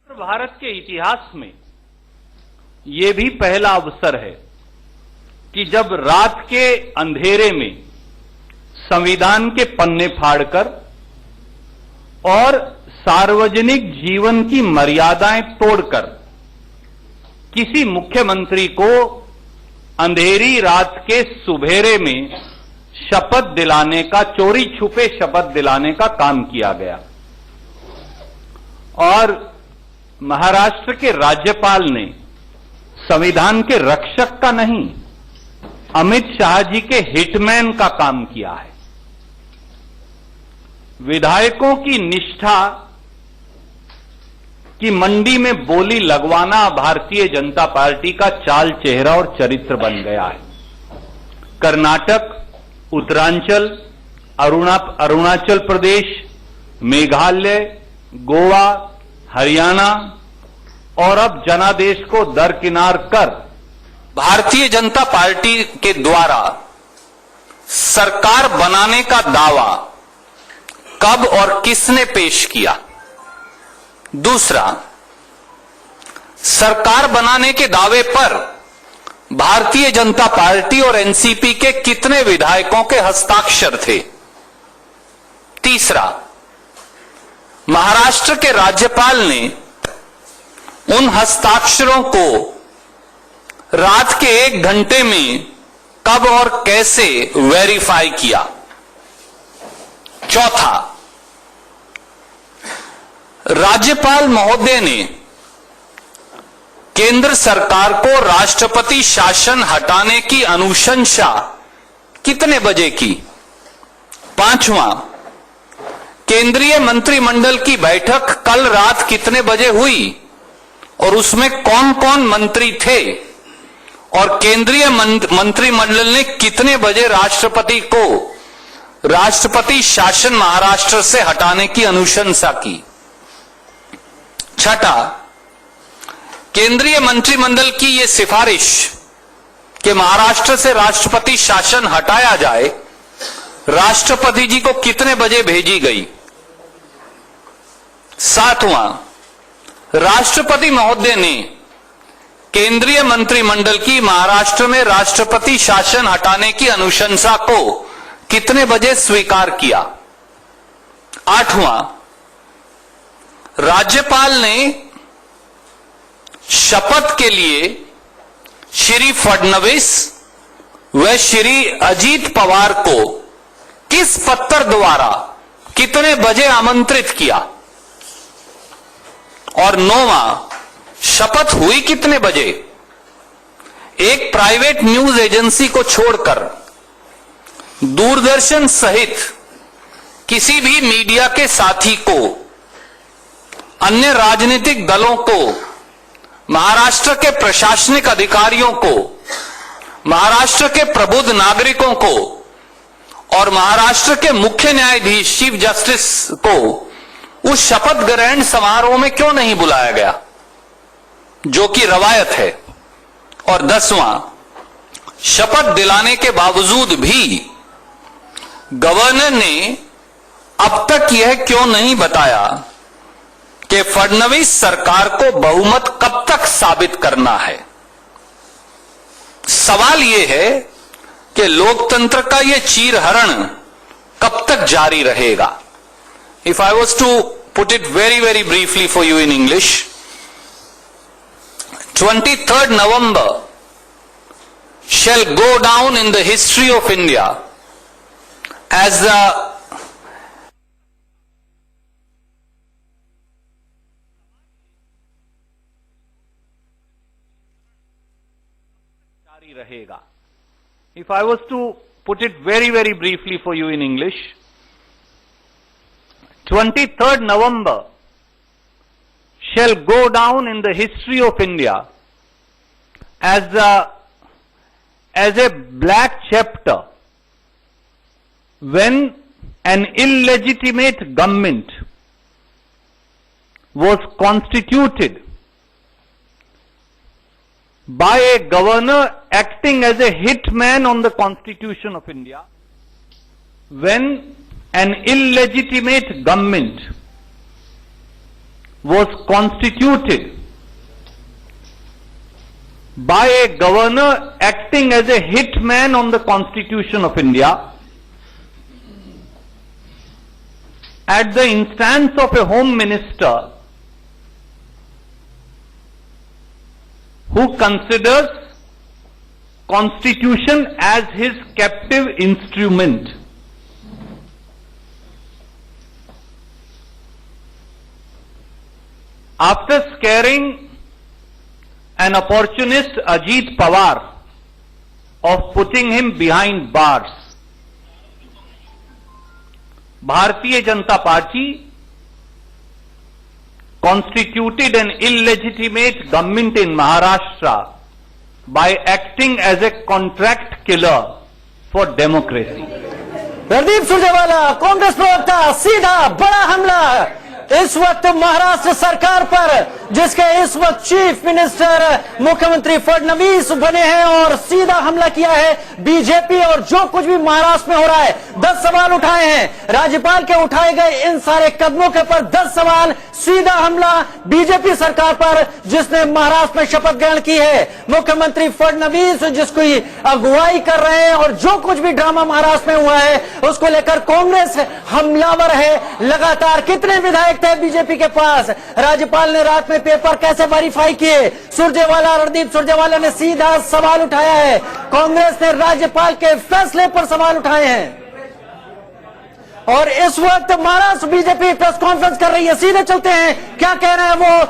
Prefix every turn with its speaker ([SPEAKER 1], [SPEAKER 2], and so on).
[SPEAKER 1] भारत के इतिहास में ये भी पहला अवसर है कि जब रात के अंधेरे में संविधान के पन्ने फाड़कर और सार्वजनिक जीवन की मर्यादाएं तोड़कर किसी मुख्यमंत्री को अंधेरी रात के सुबेरे में शपथ दिलाने का, चोरी छुपे शपथ दिलाने का काम किया गया। और महाराष्ट्र के राज्यपाल ने संविधान के रक्षक का नहीं, अमित शाह जी के हिटमैन का काम किया है। विधायकों की निष्ठा की मंडी में बोली लगवाना भारतीय जनता पार्टी का चाल चेहरा और चरित्र बन गया है। कर्नाटक, उत्तरांचल, अरुणाचल प्रदेश, मेघालय, गोवा, हरियाणा और अब जनादेश को दरकिनार कर
[SPEAKER 2] भारतीय जनता पार्टी के द्वारा सरकार बनाने का दावा कब और किसने पेश किया? दूसरा, सरकार बनाने के दावे पर भारतीय जनता पार्टी और एनसीपी के कितने विधायकों के हस्ताक्षर थे? तीसरा, महाराष्ट्र के राज्यपाल ने उन हस्ताक्षरों को रात के 1 घंटे में कब और कैसे वेरीफाई किया? चौथा, राज्यपाल महोदय ने केंद्र सरकार को राष्ट्रपति शासन हटाने की अनुशंसा कितने बजे की? पांचवां, केंद्रीय मंत्रिमंडल की बैठक कल रात कितने बजे हुई और उसमें कौन कौन मंत्री थे और केंद्रीय मंत्रिमंडल ने कितने बजे राष्ट्रपति को राष्ट्रपति शासन महाराष्ट्र से हटाने की अनुशंसा की? छठा, केंद्रीय मंत्रिमंडल की यह सिफारिश कि महाराष्ट्र से राष्ट्रपति शासन हटाया जाए राष्ट्रपति जी को कितने बजे भेजी गई? सातवां, राष्ट्रपति महोदय ने केंद्रीय मंत्रिमंडल की महाराष्ट्र में राष्ट्रपति शासन हटाने की अनुशंसा को कितने बजे स्वीकार किया? आठवां, राज्यपाल ने शपथ के लिए श्री फडणवीस व श्री अजीत पवार को किस पत्र द्वारा कितने बजे आमंत्रित किया? और नौवां, शपथ हुई कितने बजे? एक प्राइवेट न्यूज एजेंसी को छोड़कर दूरदर्शन सहित किसी भी मीडिया के साथी को, अन्य राजनीतिक दलों को, महाराष्ट्र के प्रशासनिक अधिकारियों को, महाराष्ट्र के प्रबुद्ध नागरिकों को और महाराष्ट्र के मुख्य न्यायाधीश चीफ जस्टिस को उस शपथ ग्रहण समारोह में क्यों नहीं बुलाया गया, जो कि रवायत है? और 10वां, शपथ दिलाने के बावजूद भी गवर्नर ने अब तक यह क्यों नहीं बताया कि फडणवीस सरकार को बहुमत कब तक साबित करना है? सवाल यह है कि लोकतंत्र का यह चीरहरण कब तक जारी रहेगा? If I was to put it very, very briefly for you in English, 23rd November shall go down in the history of India as the
[SPEAKER 1] जारी रहेगा. If I was to put it very, very briefly for you in English, 23rd November shall go down in the history of India as a black chapter when an illegitimate government was constituted by a governor acting as a hitman on the Constitution of India, when an illegitimate government was constituted by a governor acting as a hitman on the Constitution of India at the instance of a home minister who considers Constitution as his captive instrument. After scaring an opportunist Ajit Pawar of putting him behind bars, Bharatiya Janata Party constituted an illegitimate government in Maharashtra by acting as a contract killer for democracy.
[SPEAKER 3] Randeep Surjewala, Congress प्रवक्ता, सीधा बड़ा हमला इस वक्त महाराष्ट्र सरकार पर, जिसके इस वक्त चीफ मिनिस्टर मुख्यमंत्री फडणवीस बने हैं, और सीधा हमला किया है बीजेपी। और जो कुछ भी महाराष्ट्र में हो रहा है, 10 सवाल उठाए हैं राज्यपाल के, उठाए गए इन सारे कदमों के पर 10 सवाल, सीधा हमला बीजेपी सरकार पर जिसने महाराष्ट्र में शपथ ग्रहण की है। मुख्यमंत्री फडणवीस जिसकी अगुवाई कर रहे हैं, और जो कुछ भी ड्रामा महाराष्ट्र में हुआ है उसको लेकर कांग्रेस हमलावर है लगातार। कितने विधायक थे बीजेपी के पास, राज्यपाल ने रात में पेपर कैसे वेरीफाई किए, सुरजेवाला, रणदीप सुरजेवाला ने सीधा सवाल उठाया है। कांग्रेस ने राज्यपाल के फैसले पर सवाल उठाए हैं, और इस वक्त महाराष्ट्र बीजेपी प्रेस कॉन्फ्रेंस कर रही है। सीधे चलते हैं, क्या कह रहे हैं वो।